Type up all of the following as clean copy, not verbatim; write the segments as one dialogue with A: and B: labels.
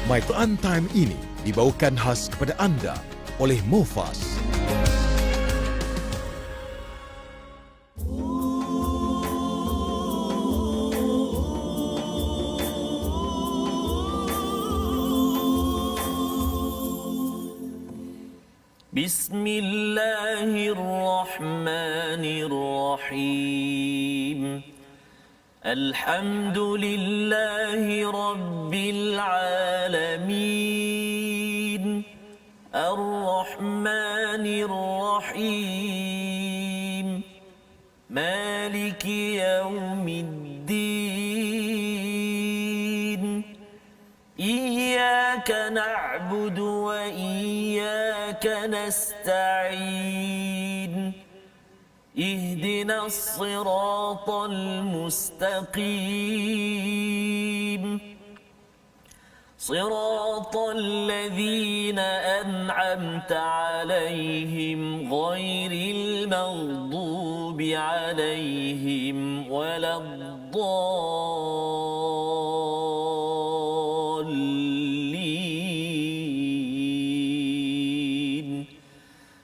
A: My Quran Time ini dibawakan khas kepada anda oleh Mufas.
B: Bismillahirrahmanirrahim. Alhamdulillahi Rabbil Alamin. Ar-Rahmanir Rahim. Maliki Yawmiddin. Iyyaka na'budu wa iyyaka nasta'in. اهدنا الصراط المستقيم صراط الذين أنعمت عليهم غير المغضوب عليهم ولا الضالين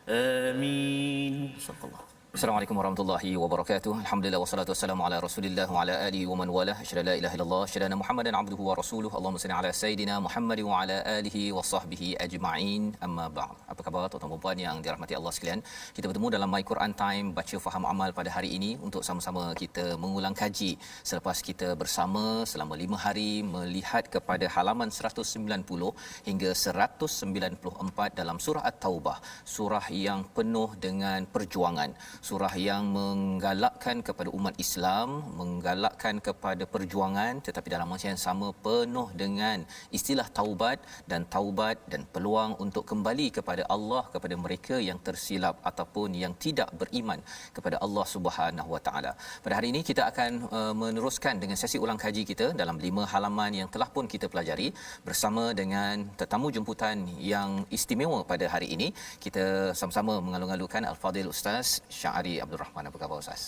B: آمين. صدق الله.
C: Assalamualaikum warahmatullahi wabarakatuh. Alhamdulillah wassalatu wassalamu ala Rasulillah wa ala alihi wa man walah. Asyhadu la ilaha illallah, asyhadu anna Muhammadan abduhu wa rasuluhu. Allahumma salli ala sayidina Muhammad wa ala alihi wa sahbihi ajma'in. Amma ba'd. Apa khabar tuan-tuan dan puan yang dirahmati Allah sekalian? Kita bertemu dalam My Quran Time baca faham amal pada hari ini untuk sama-sama kita mengulang kaji selepas kita bersama selama 5 hari melihat kepada halaman 190 hingga 194 dalam surah At-Taubah, surah yang penuh dengan perjuangan, surah yang menggalakkan kepada umat Islam, menggalakkan kepada perjuangan, tetapi dalam masa yang sama penuh dengan istilah taubat dan peluang untuk kembali kepada Allah, kepada mereka yang tersilap ataupun yang tidak beriman kepada Allah Subhanahu Wa Taala. Pada hari ini kita akan meneruskan dengan sesi ulang kaji kita dalam 5 halaman yang telah pun kita pelajari bersama dengan tetamu jemputan yang istimewa pada hari ini. Kita sama-sama mengalu-alukan Al-Fadhil Ustaz Syahari Abdul Rahman. Apa khabar Ustaz?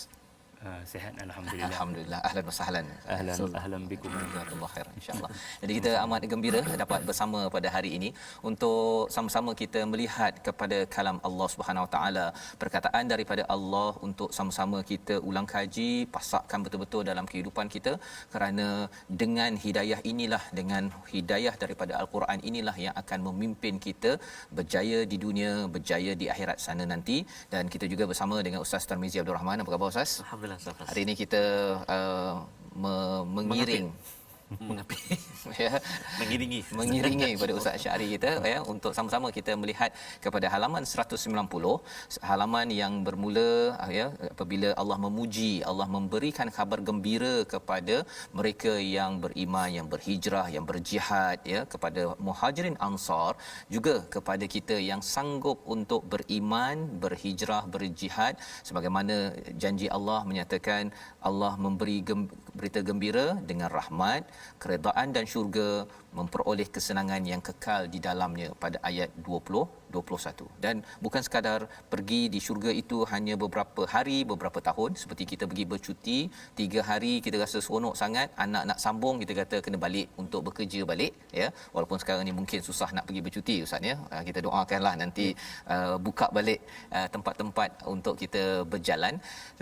D: Sihat, alhamdulillah.
C: Alhamdulillah. Ahlan wa sahlan.
D: Ahlan bikum.
C: Jazakallahu khair insya-Allah. Jadi kita amat gembira dapat bersama pada hari ini untuk sama-sama kita melihat kepada kalam Allah Subhanahu Wa Taala, perkataan daripada Allah untuk sama-sama kita ulang kaji, pasakkan betul-betul dalam kehidupan kita, kerana dengan hidayah inilah, dengan hidayah daripada Al-Quran inilah yang akan memimpin kita berjaya di dunia, berjaya di akhirat sana nanti. Dan kita juga bersama dengan Ustaz Tarmizi Abdul Rahman. Apa khabar Ustaz?
B: Alhamdulillah.
C: Hari ini kita mengiring ya, mengiringi pada Ustaz Syahri kita ya, untuk sama-sama kita melihat kepada halaman 190, halaman yang bermula ya, apabila Allah memuji, Allah memberikan khabar gembira kepada mereka yang beriman, yang berhijrah, yang berjihad ya, kepada muhajirin ansar, juga kepada kita yang sanggup untuk beriman, berhijrah, berjihad, sebagaimana janji Allah menyatakan Allah memberi berita gembira dengan rahmat, keredaan dan syurga, memperoleh kesenangan yang kekal di dalamnya pada ayat 20-21. Dan bukan sekadar pergi di syurga itu hanya beberapa hari, beberapa tahun, seperti kita pergi bercuti 3 hari kita rasa seronok sangat, anak nak sambung kita kata kena balik untuk bekerja balik ya. Walaupun sekarang ni mungkin susah nak pergi bercuti Ustaz ya. Kita doakanlah nanti buka balik tempat-tempat untuk kita berjalan.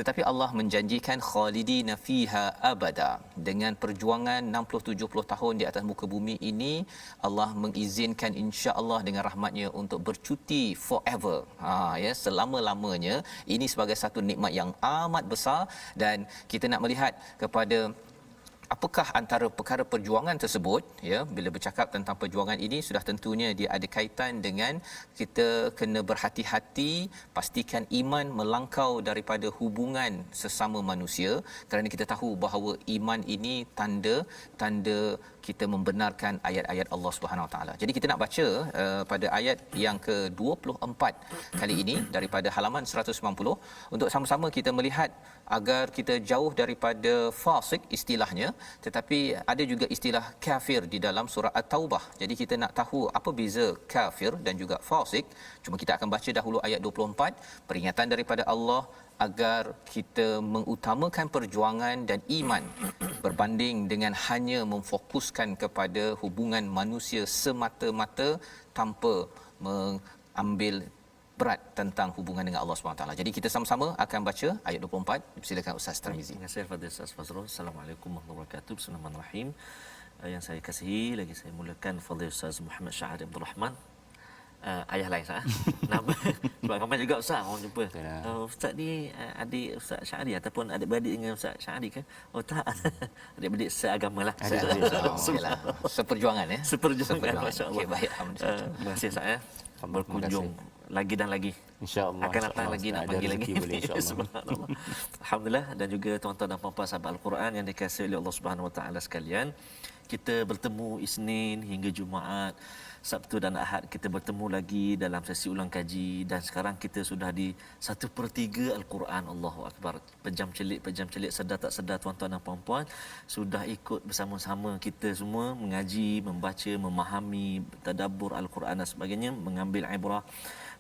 C: Tetapi Allah menjanjikan khalidina fiha abada, dengan perjuangan 60-70 tahun di atas muka bumi ini, Allah mengizinkan insya-Allah dengan rahmatnya untuk bercuti forever. Ya, selama-lamanya. Ini sebagai satu nikmat yang amat besar, dan kita nak melihat kepada apakah antara perkara perjuangan tersebut ya. Bila bercakap tentang perjuangan ini, sudah tentunya dia ada kaitan dengan kita kena berhati-hati, pastikan iman melangkau daripada hubungan sesama manusia, kerana kita tahu bahawa iman ini tanda kita membenarkan ayat-ayat Allah Subhanahu Wa Taala. Jadi kita nak baca pada ayat yang ke-24 kali ini daripada halaman 190 untuk sama-sama kita melihat agar kita jauh daripada fasik istilahnya, tetapi ada juga istilah kafir di dalam surah At-Taubah. Jadi kita nak tahu apa beza kafir dan juga fasik. Cuma kita akan baca dahulu ayat 24, peringatan daripada Allah agar kita mengutamakan perjuangan dan iman berbanding dengan hanya memfokuskan kepada hubungan manusia semata-mata tanpa mengambil berat tentang hubungan dengan Allah SWT. Jadi kita sama-sama akan baca ayat 24. Silakan Ustaz Tarmizi.
B: Terima kasih kepada Ustaz Fazrul. Assalamualaikum warahmatullahi wabarakatuh. Bismillahirrahmanirrahim. Yang saya kasihi, lagi saya mulakan Fadil Ustaz Muhammad Syahri Abdul Rahman. Ayah lain Ustaz. Nama sebab ramai juga Ustaz orang jumpa. Ustaz ni adik Ustaz Syahri ataupun adik-beradik dengan Ustaz Syahri ke? Oh tak. Adik-beradik seagama lah.
C: Seperjuangan ya.
B: Seperjuangan, masya-Allah.
C: Okey, baik, alhamdulillah.
B: Terima kasih Ustaz ya. Berkunjung lagi dan lagi.
D: InsyaAllah.
B: Akan datang lagi nak panggil lagi.
D: Boleh, insya-Allah.
B: Subhanallah. Alhamdulillah, dan juga tuan-tuan dan puan-puan sahabat Al-Quran yang dikasihi oleh Allah Subhanahu Wa Taala sekalian. Kita bertemu Isnin hingga Jumaat, Sabtu dan Ahad kita bertemu lagi dalam sesi ulang kaji, dan sekarang kita sudah di 1/3 Al-Quran. Allahu Akbar. Pejam celik sedar tak sedar tuan-tuan dan puan-puan sudah ikut bersama-sama kita semua mengaji, membaca, memahami, tadabbur Al-Quran dan sebagainya, mengambil ibrah,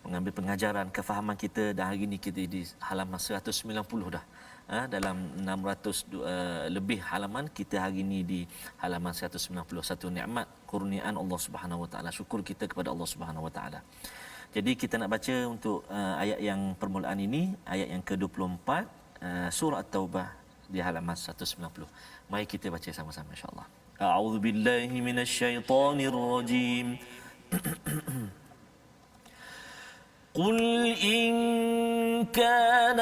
B: mengambil pengajaran, kefahaman kita, dan hari ini kita di halaman 190 dah. Dalam 600 lebih halaman, kita hari ini di halaman 191. Nikmat kurniaan Allah Subhanahu Wa Taala, syukur kita kepada Allah Subhanahu Wa Taala. Jadi kita nak baca untuk ayat yang permulaan ini, ayat yang ke-24 surah At-Taubah di halaman 190. Mari kita baca sama-sama insya-Allah. A'udzubillahi minasyaitonirrajim. قل إن كان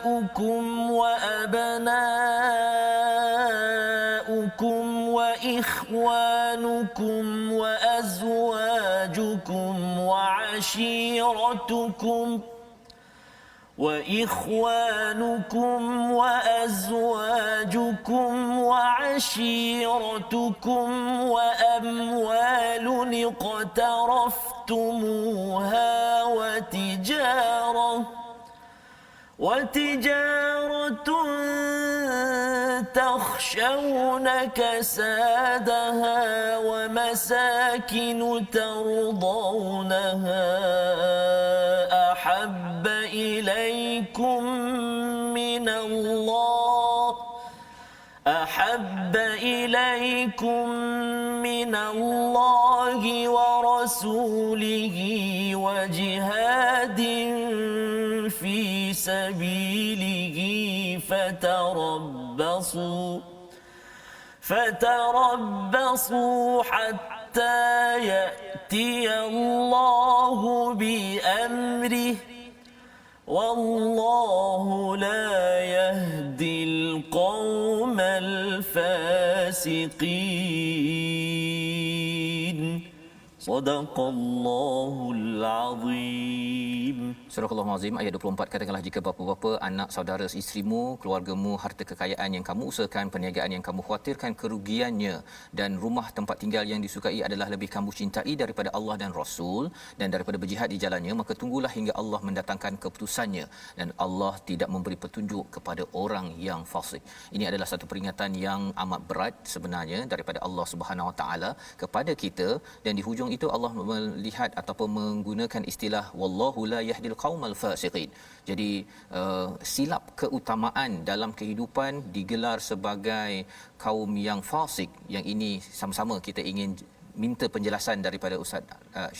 B: آباؤكم وأبناؤكم وإخوانكم وأزواجكم وعشيرتكم وعشيرتكم وأموال اقترفتموها وتجارة تخشون كسادها ومساكن ترضونها أحب إليكم من الله ورسوله وجهاد في سبيله فتربصوا حتى يأتي الله بأمره والله لا يهدي القوم الفاسقين. صدق الله العظيم.
C: Surah Al-Azim ayat 24, katakanlah jika bapa-bapa, anak, saudara, isterimu, keluargamu, harta kekayaan yang kamu usahakan, perniagaan yang kamu khawatirkan kerugiannya, dan rumah tempat tinggal yang disukai adalah lebih kamu cintai daripada Allah dan Rasul dan daripada berjihad di jalannya, maka tunggulah hingga Allah mendatangkan keputusannya, dan Allah tidak memberi petunjuk kepada orang yang fasik. Ini adalah satu peringatan yang amat berat sebenarnya daripada Allah Subhanahu Wa Taala kepada kita, dan di hujung itu Allah melihat ataupun menggunakan istilah wallahu la yahdil qaumal fasiqin. Jadi silap keutamaan dalam kehidupan digelar sebagai kaum yang fasik. Yang ini sama-sama kita ingin minta penjelasan daripada Ustaz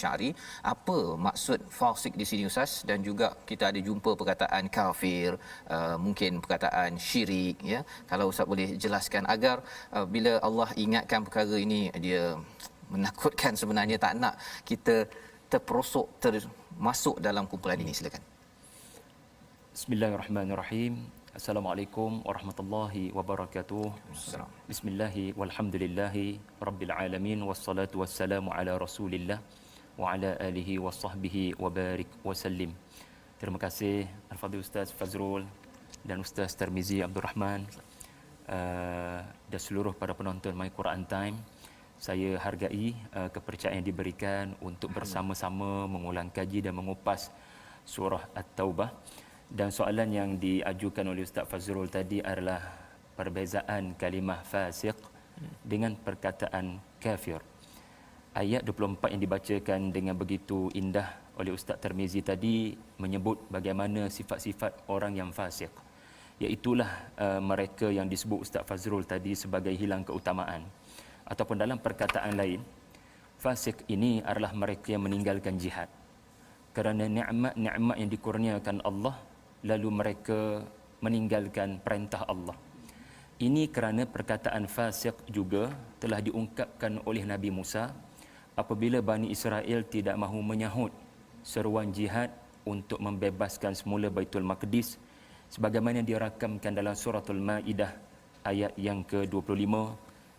C: Syahri, apa maksud fasik di sini Ustaz, dan juga kita ada jumpa perkataan kafir, mungkin perkataan syirik ya. Kalau Ustaz boleh jelaskan agar bila Allah ingatkan perkara ini dia menakutkan, sebenarnya tak nak kita terperosok termasuk dalam kumpulan ini. Silakan.
D: Bismillahirrahmanirrahim. Assalamualaikum warahmatullahi wabarakatuh. Bismillahi walhamdulillahi rabbil alamin, wassalatu wassalamu ala Rasulillah wa ala alihi wa sahbihi wa barik wa sallim. Terima kasih Al-Fadhil Ustaz Fazrul dan Ustaz Tarmizi Abdul Rahman, dan seluruh para penonton My Quran Time. Saya hargai kepercayaan yang diberikan untuk bersama-sama mengulang kaji dan mengupas surah At-Taubah. Dan soalan yang diajukan oleh Ustaz Fazrul tadi adalah perbezaan kalimah fasiq dengan perkataan kafir. Ayat 24 yang dibacakan dengan begitu indah oleh Ustaz Tarmizi tadi menyebut bagaimana sifat-sifat orang yang fasik. Iaitulah mereka yang disebut Ustaz Fazrul tadi sebagai hilang keutamaan. Ataupun dalam perkataan lain, fasik ini adalah mereka yang meninggalkan jihad. Kerana nikmat-nikmat yang dikurniakan Allah, lalu mereka meninggalkan perintah Allah. Ini kerana perkataan fasik juga telah diungkapkan oleh Nabi Musa apabila Bani Israel tidak mahu menyahut seruan jihad untuk membebaskan semula Baitul Maqdis, sebagaimana dirakamkan dalam suratul Maidah ayat yang ke-25,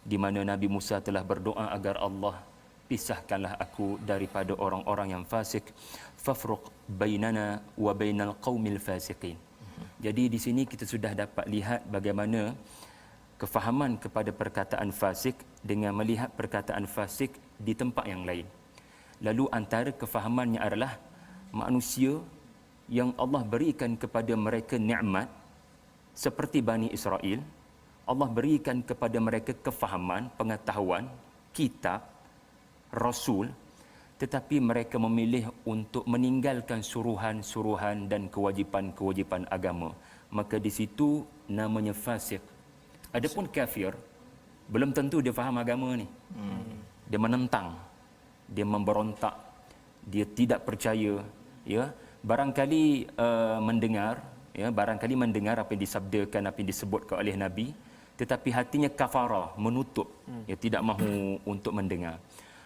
D: di mana Nabi Musa telah berdoa agar Allah pisahkanlah aku daripada orang-orang yang fasik, fafruq bainana wa bainal qaumil fasiqin. Jadi di sini kita sudah dapat lihat bagaimana kefahaman kepada perkataan fasik dengan melihat perkataan fasik di tempat yang lain. Lalu antara kefahamannya adalah manusia yang Allah berikan kepada mereka nikmat seperti Bani Israel, Allah berikan kepada mereka kefahaman, pengetahuan, kitab, rasul, tetapi mereka memilih untuk meninggalkan suruhan-suruhan dan kewajipan-kewajipan agama. Maka di situ namanya fasik. Adapun kafir, belum tentu dia faham agama ni. Dia menentang, dia memberontak, dia tidak percaya, ya. Barangkali mendengar, ya, barangkali mendengar apa yang disabdakan, apa yang disebutkan oleh Nabi, tetapi hatinya kafara, menutup, ya, tidak mahu untuk mendengar.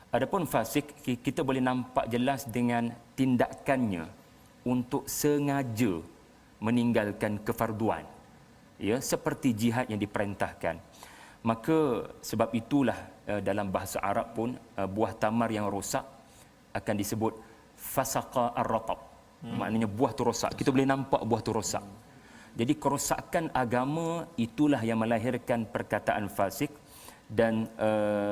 D: Adapun fasik, kita boleh nampak jelas dengan tindakannya untuk sengaja meninggalkan kefarduan, ya, seperti jihad yang diperintahkan. Maka sebab itulah dalam bahasa Arab pun buah tamar yang rosak akan disebut fasaqa ar-ratab. Maknanya buah tu rosak. Kita boleh nampak buah tu rosak. Jadi kerosakan agama itulah yang melahirkan perkataan fasik. Dan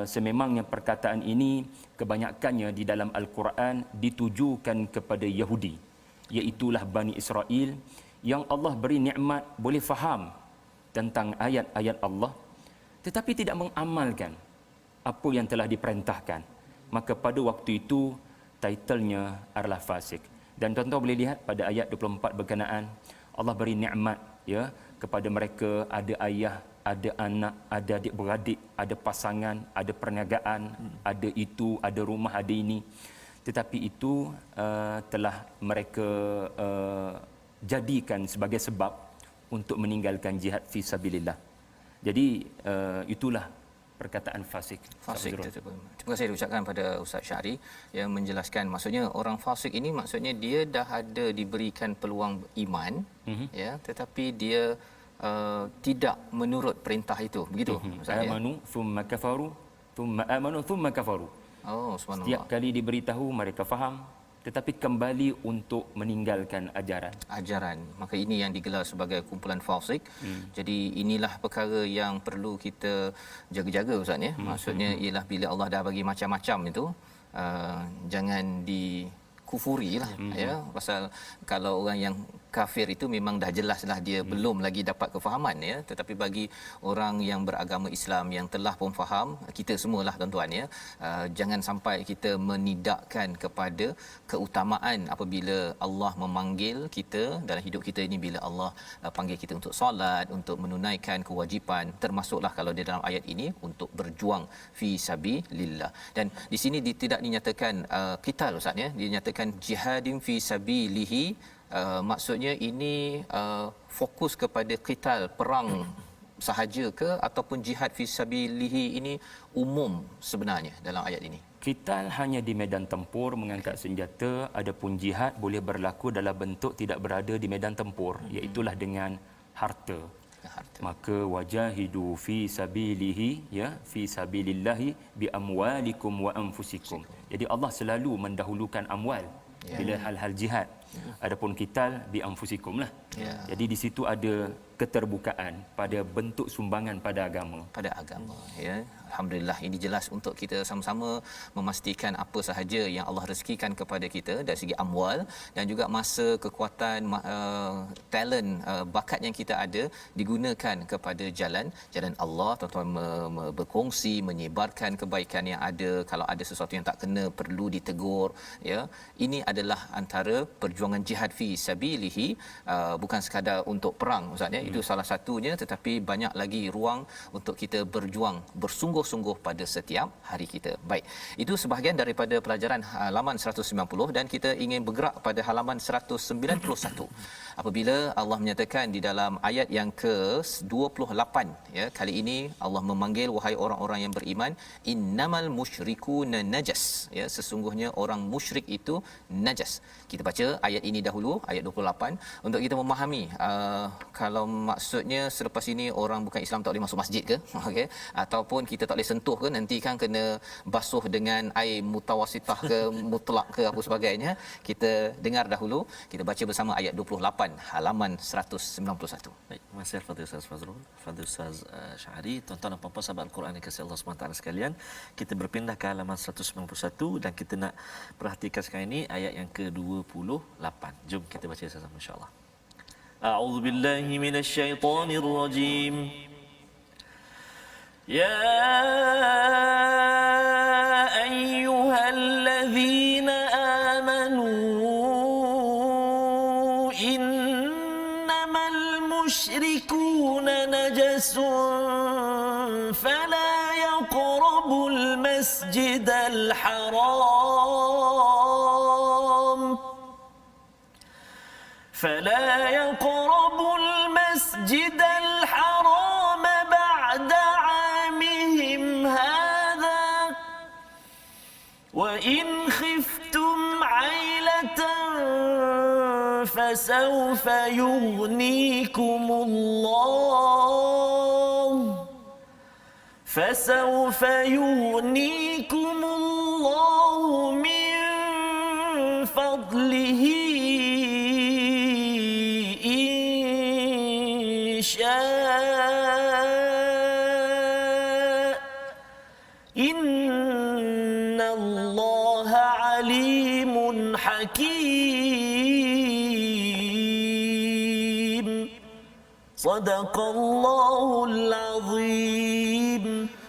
D: sememangnya perkataan ini kebanyakannya di dalam Al-Quran ditujukan kepada Yahudi, iaitulah Bani Israel yang Allah beri nikmat, boleh faham tentang ayat-ayat Allah, tetapi tidak mengamalkan apa yang telah diperintahkan. Maka pada waktu itu titlenya adalah fasik. Dan tuan-tuan boleh lihat pada ayat 24 berkenaan, Allah beri nikmat, ya, kepada mereka, ada ayah, ada anak, ada adik-beradik, ada pasangan, ada perniagaan, ada itu, ada rumah, ada ini. Tetapi itu telah mereka jadikan sebagai sebab untuk meninggalkan jihad fi sabilillah. Jadi itulah perkataan fasik.
C: Fasik. Terima kasih diucapkan pada Ustaz Syahri yang menjelaskan, maksudnya orang fasik ini maksudnya dia dah ada diberikan peluang iman, ya, tetapi dia tidak menurut perintah itu, begitu Ustaz?
D: Amanu thumma kafaru, thumma amanu thumma kafaru.
C: Oh, subhanallah.
D: Setiap kali diberitahu mereka faham, tetapi kembali untuk meninggalkan ajaran.
C: Maka ini yang digelar sebagai kumpulan fasik. Jadi inilah perkara yang perlu kita jaga-jaga Ustaz, ya. Maksudnya ialah bila Allah dah bagi macam-macam itu, jangan dikufuri lah, ya. Pasal kalau orang yang kafir itu memang dah jelaslah dia belum lagi dapat kefahaman, ya. Tetapi bagi orang yang beragama Islam yang telah pun faham, kita semualah tuan-tuan, ya, jangan sampai kita menidakkan kepada keutamaan apabila Allah memanggil kita dalam hidup kita ini. Bila Allah panggil kita untuk solat, untuk menunaikan kewajipan, termasuklah kalau di dalam ayat ini untuk berjuang fi sabilillah. Dan di sini tidak dinyatakan qital Ustaz, ya, dinyatakan jihadin fi sabilihi. Maksudnya ini fokus kepada qital, perang sahaja ke, ataupun jihad fi sabilihi ini umum sebenarnya dalam ayat ini?
D: Qital hanya di medan tempur mengangkat senjata, adapun jihad boleh berlaku dalam bentuk tidak berada di medan tempur, iaitulah dengan harta. Maka wajahidu fi sabilihi, ya, fi sabilillahi bi amwalikum wa anfusikum. Jadi Allah selalu mendahulukan amwal bila hal-hal jihad. Adapun qital bi anfusikum lah. Jadi di situ ada keterbukaan pada bentuk sumbangan pada agama.
C: Ya. Alhamdulillah, ini jelas untuk kita sama-sama memastikan apa sahaja yang Allah rezekikan kepada kita dari segi amwal dan juga masa, kekuatan, talent, bakat yang kita ada digunakan kepada jalan Allah. Tuan-tuan berkongsi, menyebarkan kebaikan yang ada. Kalau ada sesuatu yang tak kena perlu ditegur, ya. Ini adalah antara perjuangan perjuangan jihad fi sabilihi, bukan sekadar untuk perang Ustaz ya, itu salah satunya, tetapi banyak lagi ruang untuk kita berjuang bersungguh-sungguh pada setiap hari kita. Baik, itu sebahagian daripada pelajaran halaman 190 dan kita ingin bergerak pada halaman 191. Apabila Allah menyatakan di dalam ayat yang ke-28 ya, kali ini Allah memanggil wahai orang-orang yang beriman, innamal musyrikuna najas ya, sesungguhnya orang musyrik itu najas. Kita baca ayat ini dahulu, ayat 28 untuk kita memahami kalau maksudnya selepas ini orang bukan Islam tak boleh masuk masjid ke, okey, ataupun kita tak boleh sentuh ke, nanti kan kena basuh dengan air mutawasitah ke mutlak ke apa sebagainya. Kita dengar dahulu, kita baca bersama ayat 28 halaman 191.
B: Baik, terima kasih Fadil Ustaz Fazrul, Fadil Ustaz Syahari, tuan-tuan dan puan-puan sahabat Al-Quran yang kasih Allah SWT sekalian. Kita berpindah ke halaman 191 dan kita nak perhatikan sekarang ini ayat yang ke-28. Jom kita baca sama-sama insya-Allah. A'udzu billahi minasyaitonir rajim. Ya ayyuhallazina amanu innamal musyrikuuna najasun fala yaqrabul masjidal haram فلا يقربوا المسجد الحرام بعد عامهم هذا وإن خفتم عيلة فسوف يغنيكم الله من فضله إن الله عليم حكيم صدق الله العظيم.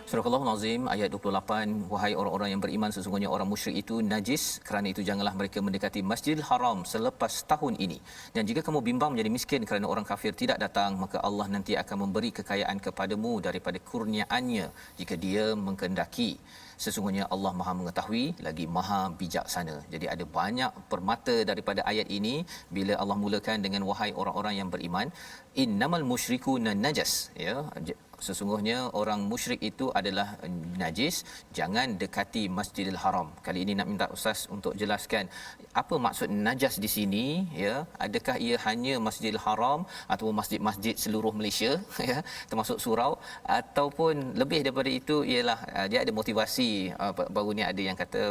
C: Surah Al-Azim Azim ayat 28, wahai orang-orang yang beriman, sesungguhnya orang musyrik itu najis, kerana itu janganlah mereka mendekati Masjidil Haram selepas tahun ini. Dan jika kamu bimbang menjadi miskin kerana orang kafir tidak datang, maka Allah nanti akan memberi kekayaan kepadamu daripada kurniaannya jika dia mengkehendaki. Sesungguhnya Allah Maha mengetahui lagi Maha bijaksana. Jadi ada banyak permata daripada ayat ini bila Allah mulakan dengan wahai orang-orang yang beriman, innamal musyrikuna najas ya, sesungguhnya orang musyrik itu adalah najis, jangan dekati Masjidil Haram. Kali ini nak minta ustaz untuk jelaskan apa maksud najas di sini ya, adakah ia hanya Masjidil Haram atau masjid-masjid seluruh Malaysia ya, termasuk surau, ataupun lebih daripada itu ialah dia ada motivasi. Baru ni ada yang kata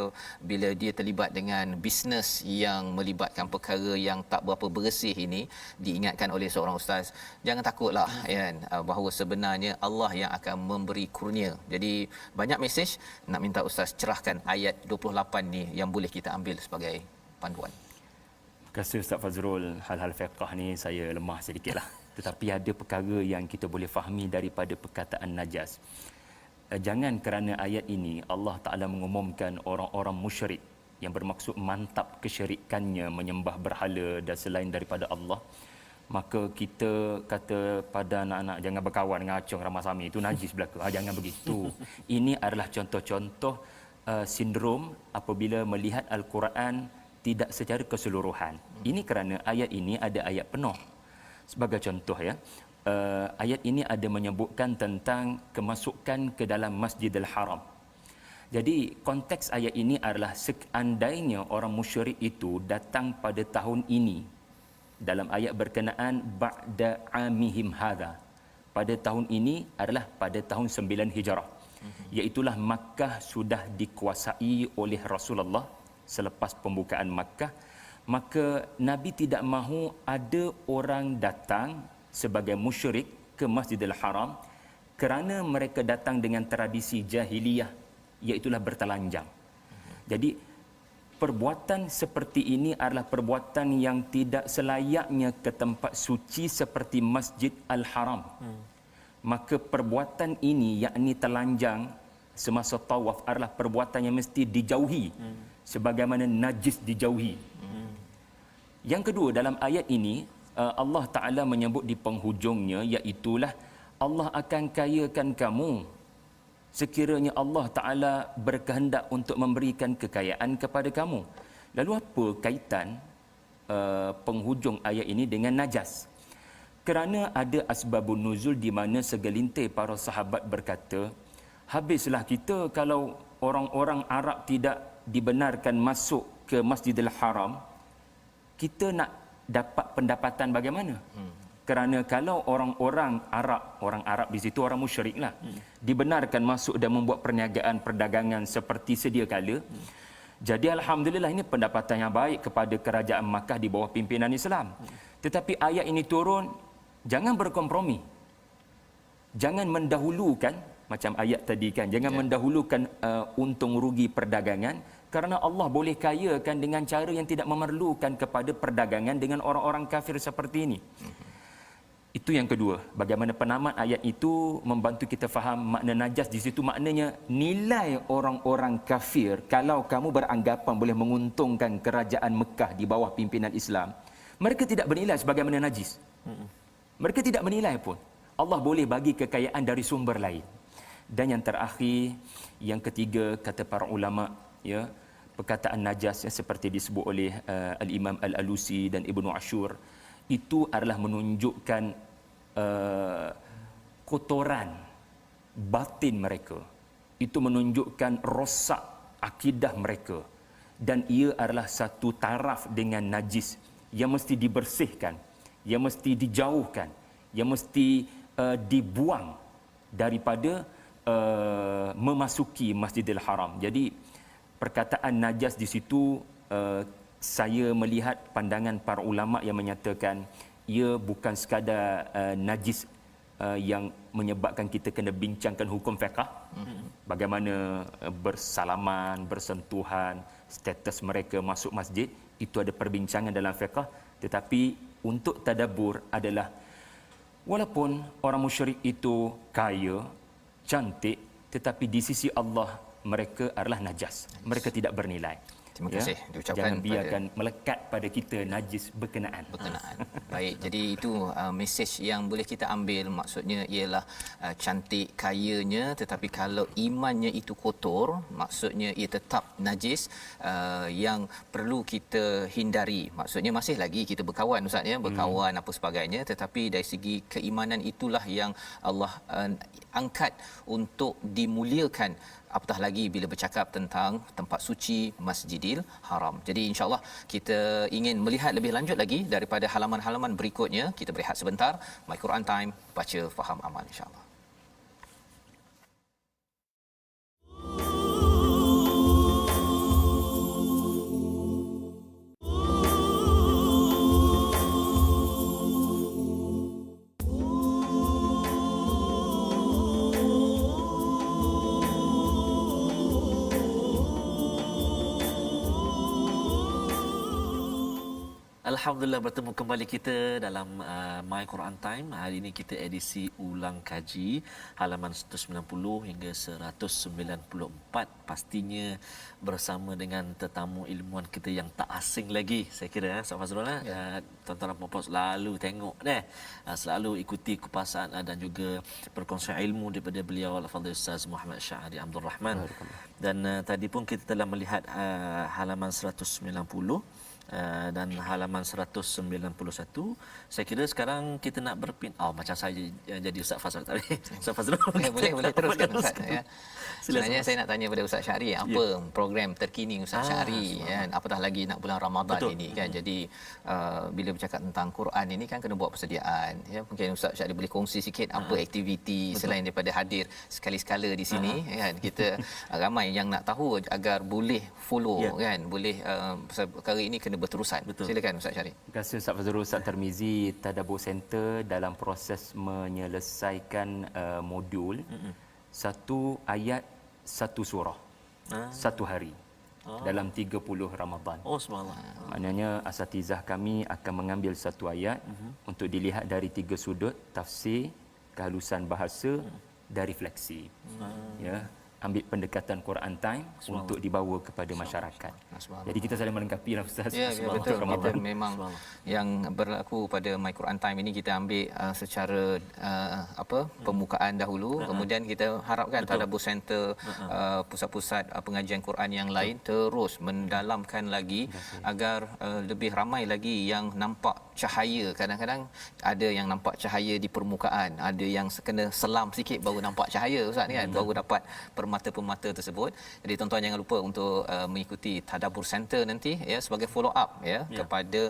C: bila dia terlibat dengan bisnes yang melibatkan perkara yang tak berapa bersih ini, diingatkan oleh seorang ustaz, jangan takutlah kan, bahawa sebenarnya Allah yang akan memberi kurnia. Jadi banyak mesej, nak minta ustaz cerahkan ayat 28 ni yang boleh kita ambil sebagai panduan.
D: Terima kasih Ustaz Fazrul. Hal-hal fiqh ni saya lemah sedikitlah. Tetapi ada perkara yang kita boleh fahami daripada perkataan najas. Jangan kerana ayat ini Allah Ta'ala mengumumkan orang-orang musyrik yang bermaksud mantap kesyirikannya, menyembah berhala dan selain daripada Allah, maka kita kata pada anak-anak jangan berkawan dengan Acong Ramasami, itu najis belaka. Jangan begitu. Ini adalah contoh-contoh sindrom apabila melihat Al-Quran tidak secara keseluruhan. Ini kerana ayat ini ada ayat penuh. Sebagai contoh ya, ayat ini ada menyebutkan tentang kemasukan ke dalam Masjidil Haram. Jadi konteks ayat ini adalah seandainya orang musyrik itu datang pada tahun ini, dalam ayat berkenaan ba'da amihim hadha, pada tahun ini adalah pada tahun 9 Hijrah, iaitulah Makkah sudah dikuasai oleh Rasulullah selepas pembukaan Makkah, maka Nabi tidak mahu ada orang datang sebagai musyrik ke Masjidil Haram kerana mereka datang dengan tradisi jahiliyah, iaitulah bertelanjang. Jadi perbuatan seperti ini adalah perbuatan yang tidak selayaknya ke tempat suci seperti Masjid Al-Haram. Maka perbuatan ini, yakni telanjang semasa tawaf, adalah perbuatan yang mesti dijauhi, sebagaimana najis dijauhi. Yang kedua, dalam ayat ini Allah Ta'ala menyebut di penghujungnya, iaitulah Allah akan kayakan kamu sekiranya Allah Ta'ala berkehendak untuk memberikan kekayaan kepada kamu. Lalu apa kaitan penghujung ayat ini dengan najas? Kerana ada asbabun nuzul di mana segelintir para sahabat berkata, habislah kita kalau orang-orang Arab tidak dibenarkan masuk ke Masjidil Haram, kita nak dapat pendapatan bagaimana? Kerana kalau orang Arab di situ orang musyriklah, dibenarkan masuk dan membuat perniagaan perdagangan seperti sedia kala. Jadi alhamdulillah ini pendapatan yang baik kepada kerajaan Makkah di bawah pimpinan Islam. Tetapi ayat ini turun, jangan berkompromi. Jangan mendahulukan macam ayat tadi kan, jangan mendahulukan untung rugi perdagangan, kerana Allah boleh kayakan dengan cara yang tidak memerlukan kepada perdagangan dengan orang-orang kafir seperti ini. Itu yang kedua. Bagaimana penamat ayat itu membantu kita faham makna najas di situ, maknanya nilai orang-orang kafir kalau kamu beranggapan boleh menguntungkan kerajaan Mekah di bawah pimpinan Islam, mereka tidak bernilai sebagaimana najis. Mereka tidak menilai pun. Allah boleh bagi kekayaan dari sumber lain. Dan yang terakhir, yang ketiga, kata para ulama, ya, perkataan najas yang seperti disebut oleh Al-Imam Al-Alusi dan Ibnu Ashur, itu adalah menunjukkan kotoran batin mereka. Itu menunjukkan rosak akidah mereka. Dan ia adalah satu taraf dengan najis yang mesti dibersihkan, yang mesti dijauhkan, yang mesti dibuang daripada memasuki Masjidil Haram. Jadi perkataan najas di situ saya melihat pandangan para ulama yang menyatakan ia bukan sekadar najis yang menyebabkan kita kena bincangkan hukum fiqh, bagaimana bersalaman, bersentuhan, status mereka masuk masjid, itu ada perbincangan dalam fiqh. Tetapi untuk tadabbur adalah walaupun orang musyrik itu kaya, cantik, tetapi di sisi Allah mereka adalah najas. Mereka tidak bernilai.
C: Terima kasih diucapkan.
D: Jangan biarkan melekat pada kita najis berkenaan.
C: Baik, jadi itu mesej yang boleh kita ambil, maksudnya ialah cantik, kayanya, tetapi kalau imannya itu kotor, maksudnya ia tetap najis, yang perlu kita hindari. Maksudnya masih lagi kita berkawan, Ustaz, ya, berkawan apa sebagainya, tetapi dari segi keimanan itulah yang Allah angkat untuk dimuliakan, apatah lagi bila bercakap tentang tempat suci Masjidil Haram. Jadi insya-Allah kita ingin melihat lebih lanjut lagi daripada halaman-halaman berikutnya. Kita berehat sebentar. My Quran Time, baca, faham, amal, insya-Allah.
B: Alhamdulillah bertemu kembali kita dalam My Quran Time. Hari ini kita edisi ulang kaji halaman 190 hingga 194. Pastinya bersama dengan tetamu ilmuwan kita yang tak asing lagi, saya kira, Ustaz Fazrul. Tuan-tuan dan puan-puan selalu tengok selalu ikuti kupasan dan juga perkongsian ilmu daripada beliau Al-Fadhil Ustaz Muhammad Syahri Abdul Rahman. Dan tadi pun kita telah melihat halaman 190 dan halaman 191. Saya kira sekarang kita nak macam saya jadi Ustaz Fazrul tadi. Ustaz Fazrul
C: boleh teruskan, Ustaz, ya. Sebenarnya saya nak tanya pada Ustaz Syahri, apa program terkini Ustaz Syahri, kan, apatah lagi nak bulan Ramadan ini, kan. Jadi bila bercakap tentang Quran ini kan kena buat persediaan, ya. Mungkin Ustaz Syahri boleh kongsi sikit apa aktiviti selain daripada hadir sekali-sekala di sini, kan. Kita ramai yang nak tahu agar boleh follow, kan, boleh perkara ini kena berterusan. Silakan Ustaz Syahri.
D: Terima kasih Ustaz Fazrul. Ustaz Tarmizi, Tadabbur Center dalam proses menyelesaikan modul satu ayat satu surah satu hari dalam 30 Ramadan.
B: Subhanallah.
D: Maknanya asatizah kami akan mengambil satu ayat untuk dilihat dari 3 sudut: tafsir, kehalusan bahasa dan refleksi. Ya. ambil pendekatan Quran Time untuk dibawa kepada masyarakat. Jadi kita saling melengkapi lah Ustaz.
C: Ya, betul. Kita memang yang berlaku pada My Quran Time ini kita ambil secara pembukaan dahulu, kemudian kita harapkan Tadabbur Center, pusat-pusat pengajian Quran yang lain terus mendalamkan lagi agar lebih ramai lagi yang nampak cahaya. Kadang-kadang ada yang nampak cahaya di permukaan, ada yang kena selam sikit baru nampak cahaya Ustaz ni kan, baru dapat permata-permata tersebut. Jadi tuan-tuan jangan lupa untuk mengikuti Tadabbur Center nanti ya, sebagai follow up kepada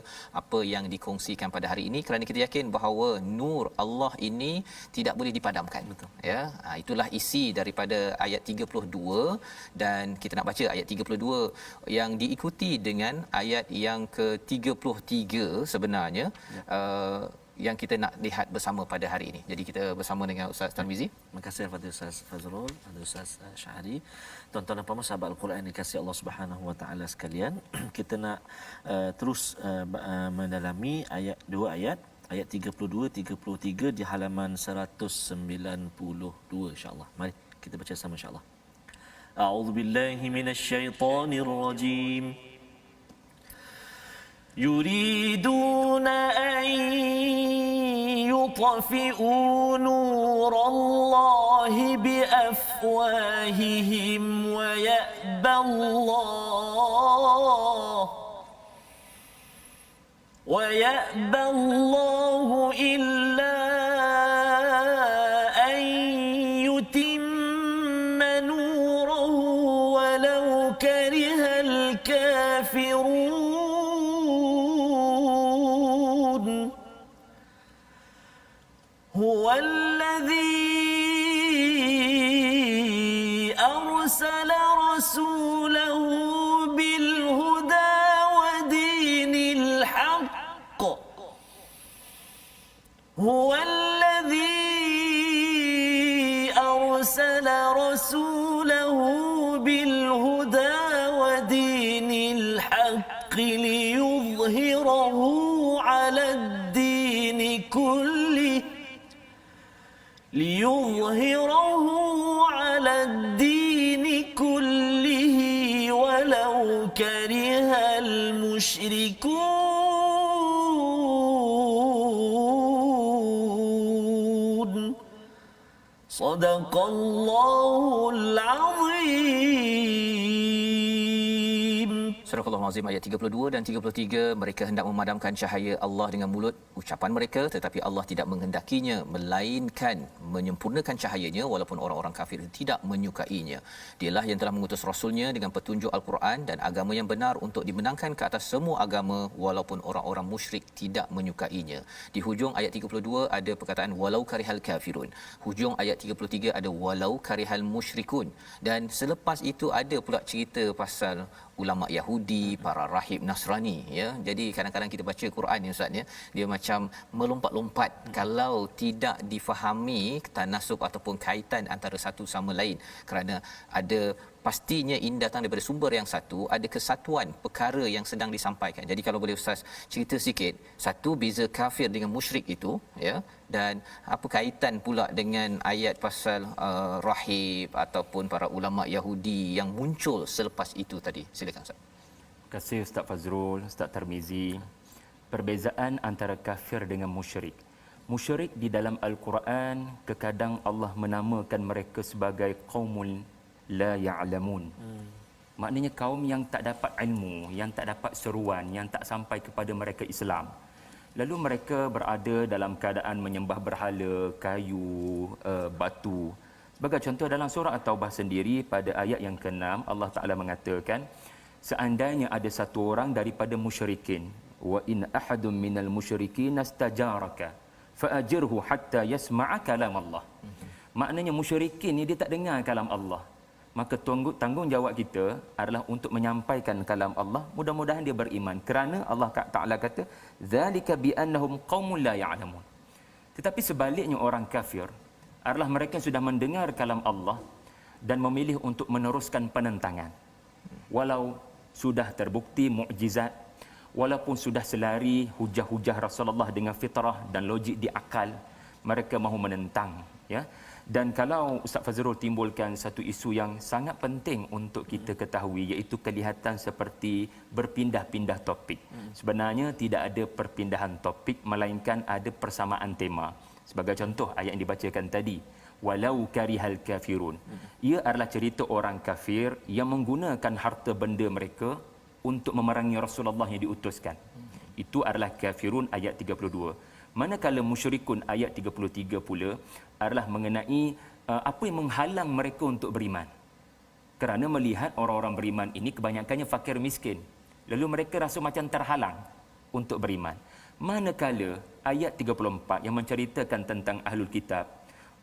C: apa yang dikongsikan pada hari ini, kerana kita yakin bahawa nur Allah ini tidak boleh dipadamkan. Betul. Ya, itulah isi daripada ayat 32, dan kita nak baca ayat 32 yang diikuti dengan ayat yang ke-33 sebenarnya yang kita nak lihat bersama pada hari ini. Jadi kita bersama dengan Ustaz Tarmizi.
B: Terima kasih kepada Ustaz Fazrul, kepada Ustaz Syahri. Tuan-tuan dan puan-puan sahabat Al-Quran yang dikasihi Allah Subhanahu Wa Taala sekalian, kita nak terus mendalami dua ayat 32 33 di halaman 192 insya-Allah. Mari kita baca sama insya-Allah. A'udzubillahi minasyaitonirrajim. يريدون أن يطفئوا نور الله بأفواههم ويأبى الله إلا أن يتم نوره ولو كره الكافرون. هو الذي أرسل رسوله بالهدى ودين الحق هو الذي أرسل رسوله بالهدى ودين الحق ليظهره على الدين كله ولو كره المشركون. صدق الله العظيم.
C: Surah Al-Azim ayat 32 dan 33, mereka hendak memadamkan cahaya Allah dengan mulut ucapan mereka, tetapi Allah tidak menghendakinya, melainkan menyempurnakan cahayanya, walaupun orang-orang kafir tidak menyukainya. Dialah yang telah mengutus Rasulnya dengan petunjuk Al-Quran dan agama yang benar untuk dimenangkan ke atas semua agama, walaupun orang-orang musyrik tidak menyukainya. Di hujung ayat 32 ada perkataan walau karihal kafirun. Hujung ayat 33 ada walau karihal musyrikun. Dan selepas itu ada pula cerita pasal ulama Yahudi, para rahib Nasrani ya. Jadi kadang-kadang kita baca Quran ni Ustaz ya, dia macam melompat-lompat kalau tidak difahami tanasub ataupun kaitan antara satu sama lain, kerana ada pastinya ini datang daripada sumber yang satu, ada kesatuan perkara yang sedang disampaikan. Jadi kalau boleh Ustaz cerita sikit, satu beza kafir dengan musyrik itu ya, dan apa kaitan pula dengan ayat pasal rahib ataupun para ulama Yahudi yang muncul selepas itu tadi. Silakan Ustaz.
D: Terima kasih Ustaz Fazrul, Ustaz Tarmizi. Perbezaan antara kafir dengan musyrik. Musyrik di dalam Al-Quran terkadang Allah menamakan mereka sebagai qaumul la ya'lamun. Maknanya kaum yang tak dapat ilmu, yang tak dapat seruan, yang tak sampai kepada mereka Islam. Lalu mereka berada dalam keadaan menyembah berhala, kayu, batu. Sebagai contoh dalam surah At-Taubah sendiri pada ayat yang ke-6 Allah Taala mengatakan, seandainya ada satu orang daripada musyrikin, wa in ahadun minal musyrikin astajaraka faajirhu hatta yasma'a kalam Allah. Maknanya musyrikin ni dia tak dengar kalam Allah. Maka tanggungjawab kita adalah untuk menyampaikan kalam Allah. Mudah-mudahan dia beriman, kerana Allah Taala kata zalika bi annahum qaumun la ya'lamun. Tetapi sebaliknya orang kafir adalah mereka yang sudah mendengar kalam Allah dan memilih untuk meneruskan penentangan. Walau sudah terbukti mukjizat, walaupun sudah selari hujah-hujah Rasulullah dengan fitrah dan logik di akal, mereka mahu menentang ya. Dan kalau Ustaz Fazrul timbulkan satu isu yang sangat penting untuk kita ketahui, iaitu kelihatan seperti berpindah-pindah topik. Sebenarnya tidak ada perpindahan topik, melainkan ada persamaan tema. Sebagai contoh ayat yang dibacakan tadi, walau karihal kafirun. Ia adalah cerita orang kafir yang menggunakan harta benda mereka untuk memerangi Rasulullah yang diutuskan. Itu adalah kafirun ayat 32. Manakala musyrikun ayat 33 pula adalah mengenai apa yang menghalang mereka untuk beriman. Kerana melihat orang-orang beriman ini kebanyakannya fakir miskin. Lalu mereka rasa macam terhalang untuk beriman. Manakala ayat 34 yang menceritakan tentang ahlul kitab,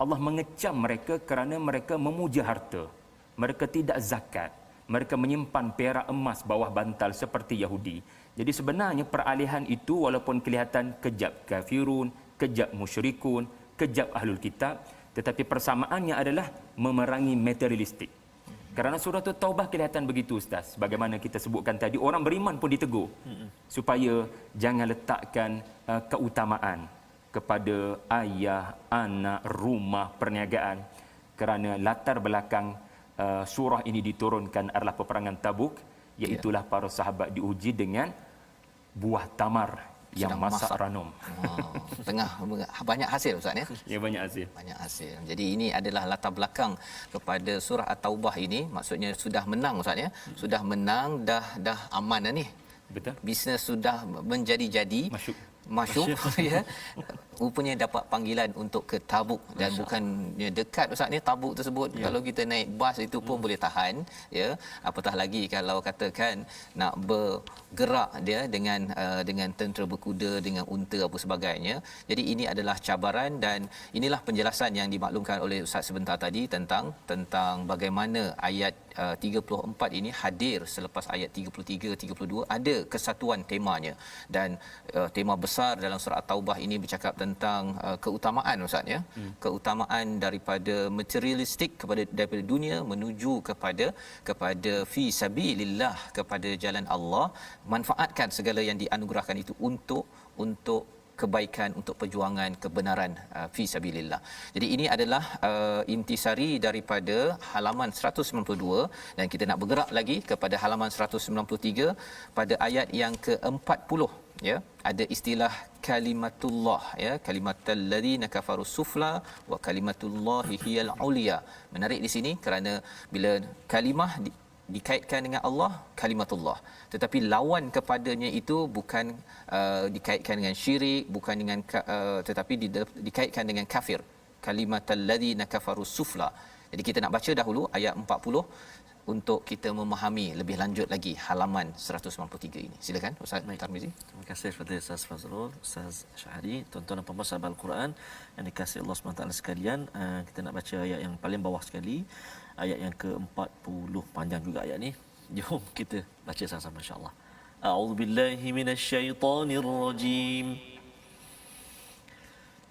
D: Allah mengecam mereka kerana mereka memuja harta. Mereka tidak zakat. Mereka menyimpan perak emas bawah bantal seperti Yahudi. Jadi sebenarnya peralihan itu walaupun kelihatan kejap kafirun, kejap musyrikun, kejap ahlul kitab, tetapi persamaannya adalah memerangi materialistik. Kerana surah Taubah kelihatan begitu Ustaz. Bagaimana kita sebutkan tadi, orang beriman pun ditegur supaya jangan letakkan keutamaan kepada ayah, anak, rumah, perniagaan. Kerana latar belakang surah ini diturunkan adalah peperangan Tabuk, iaitulah para sahabat diuji dengan buah tamar yang masak ranum.
C: Tengah banyak hasil Ustaz ya.
D: Ya, banyak hasil.
C: Banyak hasil. Jadi ini adalah latar belakang kepada surah At-Taubah ini. Maksudnya sudah menang Ustaz ya. Sudah menang, dah aman dah ni.
D: Betul.
C: Bisnes sudah menjadi-jadi. Masyuk ya. Rupanya dapat panggilan untuk ke Tabuk dan bukannya dekat Ustaz ni Tabuk tersebut. Kalau kita naik bas itu pun boleh tahan ya. Apatah lagi kalau katakan nak bergerak dia dengan tentera berkuda, dengan unta apa sebagainya. Jadi ini adalah cabaran dan inilah penjelasan yang dimaklumkan oleh Ustaz sebentar tadi tentang bagaimana ayat 34 ini hadir selepas ayat 33 32 ada kesatuan temanya dan tema besar dalam surah At-Taubah ini bercakap tentang keutamaan Ustaz ya. Keutamaan daripada materialistik daripada dunia menuju kepada fi sabilillah, kepada jalan Allah, manfaatkan segala yang dianugerahkan itu untuk kebaikan, untuk perjuangan kebenaran fi sabilillah. Jadi ini adalah intisari daripada halaman 192 dan kita nak bergerak lagi kepada halaman 193 pada ayat yang ke-40 ya. Ada istilah kalimatullah ya, kalimatal ladzina kafaru sufla wa kalimatullahi hiyal ulia. Menarik di sini kerana bila kalimah dikaitkan dengan Allah, kalimatullah, tetapi lawan kepadanya itu bukan dikaitkan dengan syirik, bukan dengan tetapi dikaitkan dengan kafir, kalimatal ladzina kafaru sufla. Jadi kita nak baca dahulu ayat 40 untuk kita memahami lebih lanjut lagi halaman 193 ini. Silakan Ustaz Tarmizi.
B: Terima kasih kepada Ustaz Fazrul, Ustaz Syahri, tuan-tuan dan puan-puan sahabat Al-Quran yang dikasihi Allah SWT sekalian. Kita nak baca ayat yang paling bawah sekali, ayat yang ke-40. Panjang juga ayat ni. Jom kita baca sama-sama insya-Allah. A'udzubillahi minasyaitonirrajim.